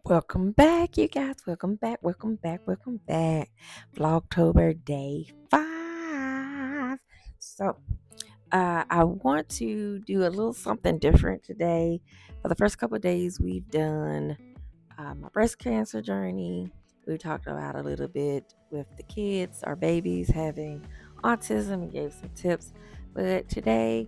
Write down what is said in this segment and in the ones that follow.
Welcome back, you guys. Welcome back, welcome back, welcome back. Vlogtober day 5. I want to do a little something different today. For the first couple of days, we've done my breast cancer journey. We talked about a little bit with the kids, our babies having autism, and gave some tips. But today,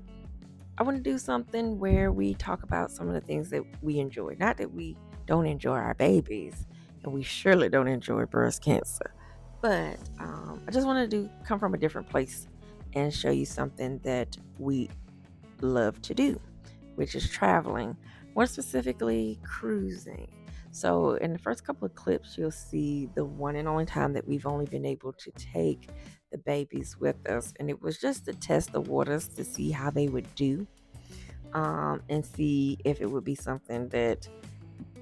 I want to do something where we talk about some of the things that we enjoy. Not that we don't enjoy our babies, and we surely don't enjoy breast cancer, but I just wanted to come from a different place and show you something that we love to do, which is traveling, more specifically cruising. So, in the first couple of clips, you'll see the one and only time that we've only been able to take the babies with us, and it was just to test the waters to see how they would do, and see if it would be something that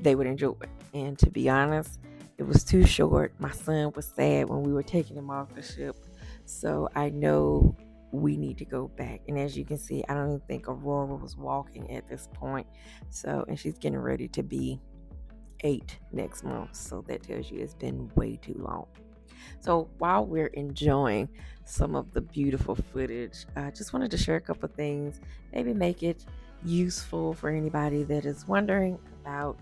they would enjoy. And to be honest, it was too short. My son was sad when we were taking him off the ship. So I know we need to go back. And as you can see, I don't even think Aurora was walking at this point. So, and she's getting ready to be 8 next month. So that tells you it's been way too long. So while we're enjoying some of the beautiful footage, I just wanted to share a couple of things, maybe make it useful for anybody that is wondering about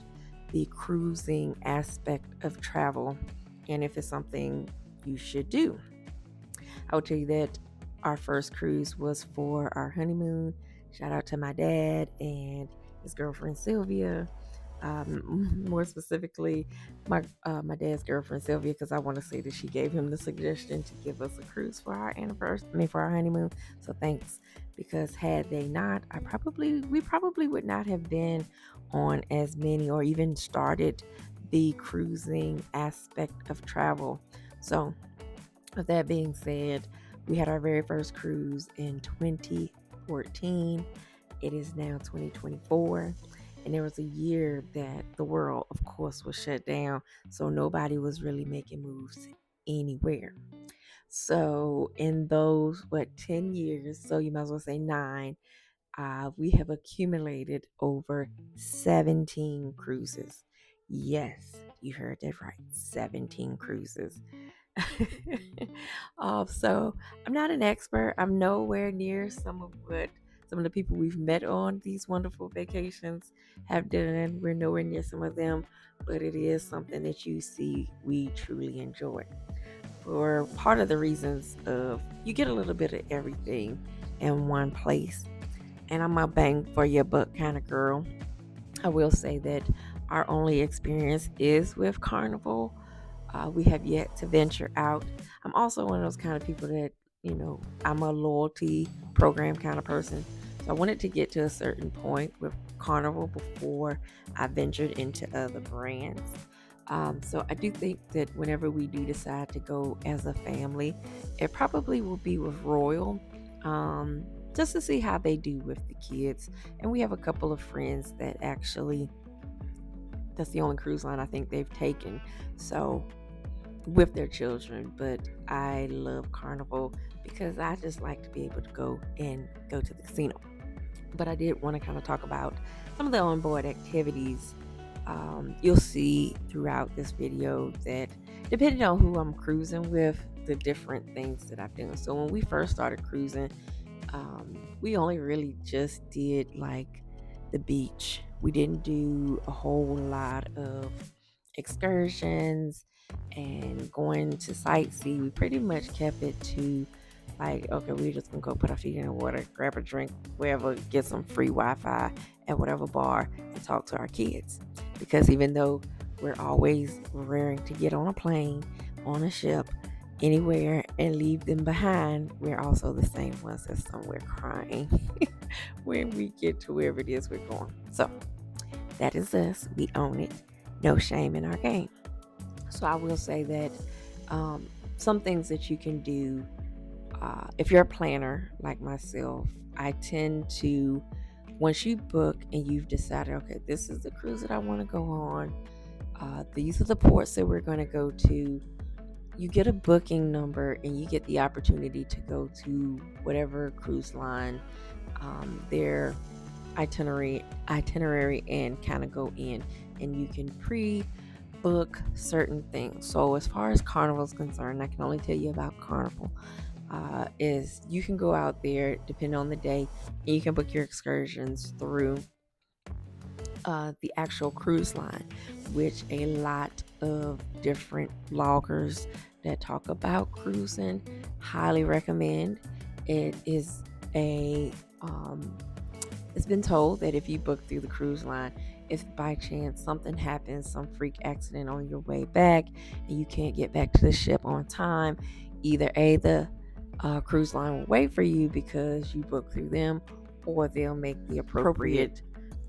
the cruising aspect of travel and if it's something you should do. I will tell you that our first cruise was for our honeymoon. Shout out to my dad and his girlfriend Sylvia. More specifically, my dad's girlfriend Sylvia, because I want to say that she gave him the suggestion to give us a cruise for our anniversary, for our honeymoon. So thanks, because had they not, we probably would not have been on as many or even started the cruising aspect of travel. So with that being said, we had our very first cruise in 2014. It is now 2024. And there was a year that the world, of course, was shut down. So nobody was really making moves anywhere. So in those, 10 years, so you might as well say 9, we have accumulated over 17 cruises. Yes, you heard that right. 17 cruises. So I'm not an expert. I'm nowhere near some of the people we've met on these wonderful vacations have done. We're nowhere near some of them, but it is something that you see we truly enjoy. For part of the reasons of you get a little bit of everything in one place, and I'm a bang for your buck kind of girl. I will say that our only experience is with Carnival. We have yet to venture out. I'm also one of those kind of people that, I'm a loyalty program kind of person. So I wanted to get to a certain point with Carnival before I ventured into other brands. So I do think that whenever we do decide to go as a family, it probably will be with Royal. Just to see how they do with the kids. And we have a couple of friends that actually, that's the only cruise line I think they've taken. So with their children, but I love Carnival because I just like to be able to go to the casino. But I did want to kind of talk about some of the onboard activities. You'll see throughout this video that depending on who I'm cruising with, the different things that I've done. So when we first started cruising, we only really just did like the beach. We didn't do a whole lot of excursions and going to sightsee. We pretty much kept it to like, okay, we're just gonna go put our feet in the water, grab a drink, wherever, get some free Wi-Fi at whatever bar, and talk to our kids. Because even though we're always raring to get on a plane, on a ship, anywhere, and leave them behind, we're also the same ones that's somewhere crying when we get to wherever it is we're going. So that is us. We own it. No shame in our game. So I will say that some things that you can do, if you're a planner like myself, I tend to, once you book and you've decided, okay, this is the cruise that I want to go on, these are the ports that we're going to go to, you get a booking number and you get the opportunity to go to whatever cruise line, their itinerary and kind of go in, and you can book certain things. So as far as Carnival is concerned, I can only tell you about Carnival. Is you can go out there depending on the day, and you can book your excursions through the actual cruise line, which a lot of different bloggers that talk about cruising highly recommend. It is a it's been told that if you book through the cruise line, if by chance something happens, some freak accident on your way back, and you can't get back to the ship on time, either the cruise line will wait for you because you booked through them, or they'll make the appropriate,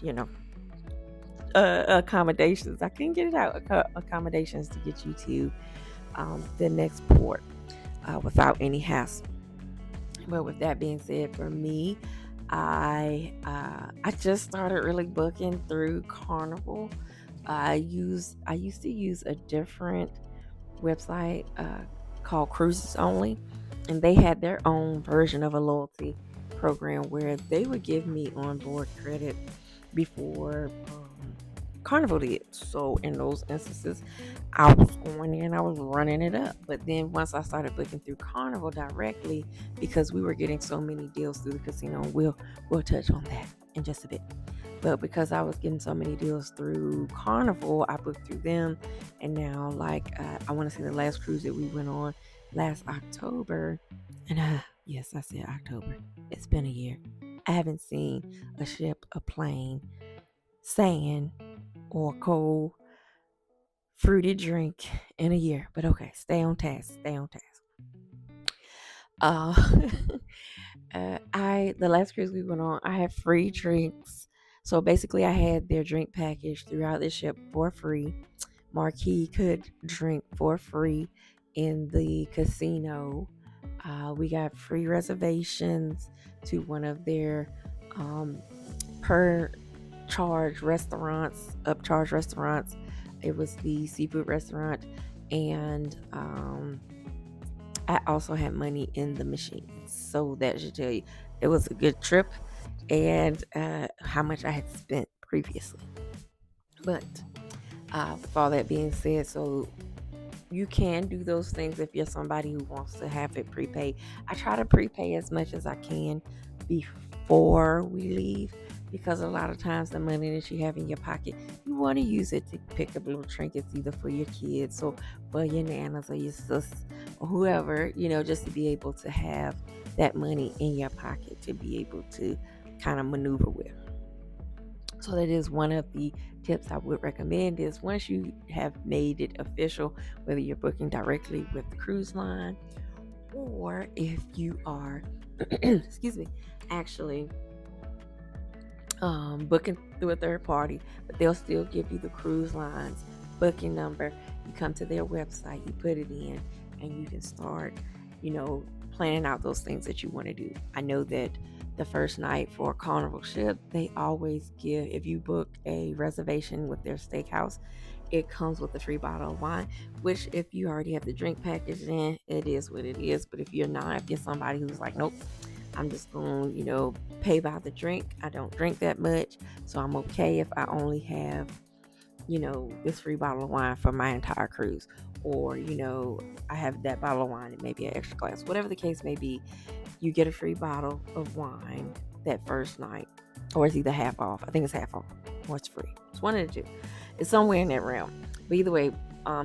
you know, accommodations. I couldn't get it out. Accommodations to get you to the next port without any hassle. But with that being said, for me, I just started really booking through Carnival. I used to use a different website called Cruises Only, and they had their own version of a loyalty program where they would give me onboard credit before Carnival did. So in those instances, I was going in, I was running it up. But then once I started booking through Carnival directly, because we were getting so many deals through the casino, we'll touch on that in just a bit. But because I was getting so many deals through Carnival, I booked through them. And now, like, I want to say the last cruise that we went on last October, and yes, I said October. It's been a year. I haven't seen a ship, a plane, sand, or cold fruity drink in a year. But okay, stay on task. Uh, the last cruise we went on, I had free drinks. So basically, I had their drink package throughout the ship for free. Marquis could drink for free in the casino. We got free reservations to one of their per charge restaurants, upcharge restaurants. It was the seafood restaurant, and I also had money in the machines. So that should tell you it was a good trip, and how much I had spent previously. But with all that being said, so you can do those things if you're somebody who wants to have it prepaid. I try to prepay as much as I can before we leave, because a lot of times the money that you have in your pocket, you want to use it to pick up little trinkets, either for your kids or for your nanas or your sis or whoever, just to be able to have that money in your pocket to be able to kind of maneuver with. So that is one of the tips I would recommend, is once you have made it official, whether you're booking directly with the cruise line, or if you are excuse me, actually booking through a third party, but they'll still give you the cruise line's booking number. You come to their website, you put it in, and you can start, planning out those things that you want to do. I know that the first night for a Carnival ship, they always give, if you book a reservation with their steakhouse, it comes with a free bottle of wine, which if you already have the drink package in, it is what it is. But if you're not, if you're somebody who's like, nope, I'm just going to, pay by the drink. I don't drink that much, so I'm okay if I only have, this free bottle of wine for my entire cruise. Or, I have that bottle of wine and maybe an extra glass. Whatever the case may be, you get a free bottle of wine that first night. Or it's either half off. I think it's half off. Or it's free. It's one of the two. It's somewhere in that realm. But either way,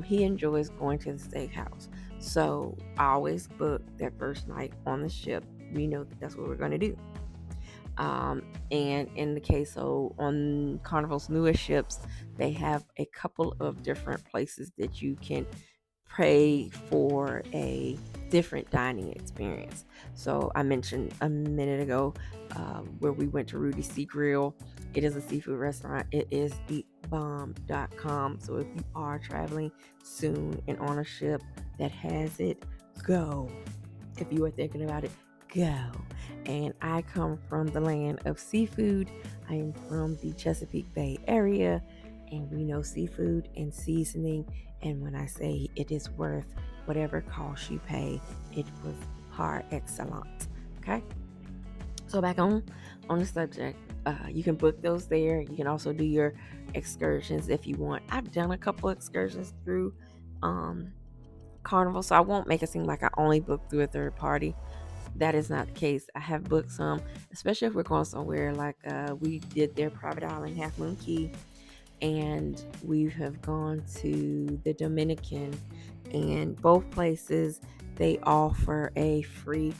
he enjoys going to the steakhouse. So I always book that first night on the ship. We know that that's what we're going to do. And in the case of on Carnival's newest ships, they have a couple of different places that you can pay for a different dining experience. So I mentioned a minute ago where we went to Rudy's Sea Grill. It is a seafood restaurant. It is thebomb.com. So if you are traveling soon and on a ship that has it, go. If you are thinking about it, go. And I come from the land of seafood. I am from the Chesapeake Bay area, and we know seafood and seasoning. And when I say it is worth whatever cost you pay, it was par excellence. Okay. So back on the subject, you can book those there. You can also do your excursions if you want. I've done a couple excursions through um, Carnival, so I won't make it seem like I only book through a third party. That is not the case. I have booked some, especially if we're going somewhere like we did their private island, Half Moon Key, and we have gone to the Dominican, and both places they offer a free,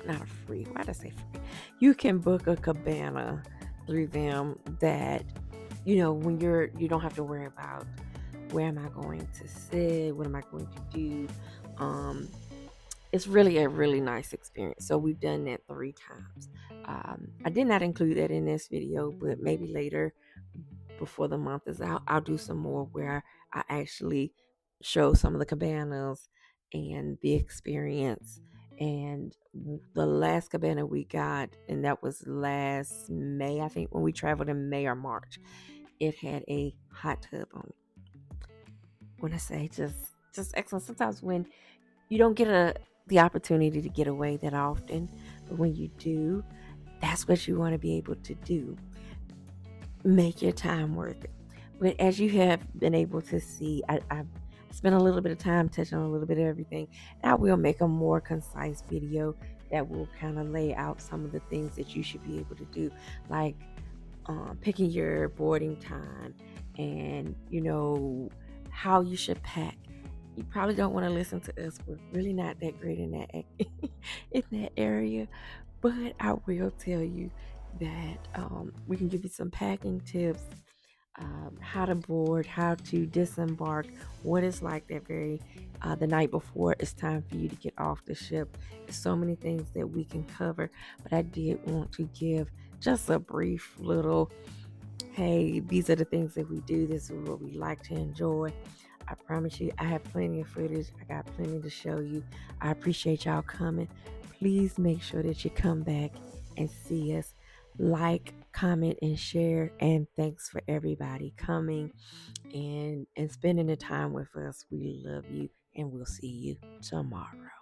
not a free, why did I say free? You can book a cabana through them that, when you don't have to worry about where am I going to sit, what am I going to do. Um, it's really a really nice experience. So we've done that 3 times. I did not include that in this video, but maybe later before the month is out, I'll do some more where I actually show some of the cabanas and the experience. And the last cabana we got, and that was last May, I think, when we traveled in May or March, it had a hot tub on it. When I say just excellent, sometimes when you don't get the opportunity to get away that often, but when you do, that's what you want to be able to do. Make your time worth it. But as you have been able to see, I've spent a little bit of time touching on a little bit of everything. And I will make a more concise video that will kind of lay out some of the things that you should be able to do, like picking your boarding time and, how you should pack. You probably don't want to listen to us. We're really not that great in that in that area, but I will tell you that we can give you some packing tips, how to board, how to disembark, what it's like that the night before it's time for you to get off the ship. There's so many things that we can cover, but I did want to give just a brief little, hey, these are the things that we do. This is what we like to enjoy. I promise you, I have plenty of footage. I got plenty to show you. I appreciate y'all coming. Please make sure that you come back and see us. Like, comment, and share. And thanks for everybody coming and spending the time with us. We love you, and we'll see you tomorrow.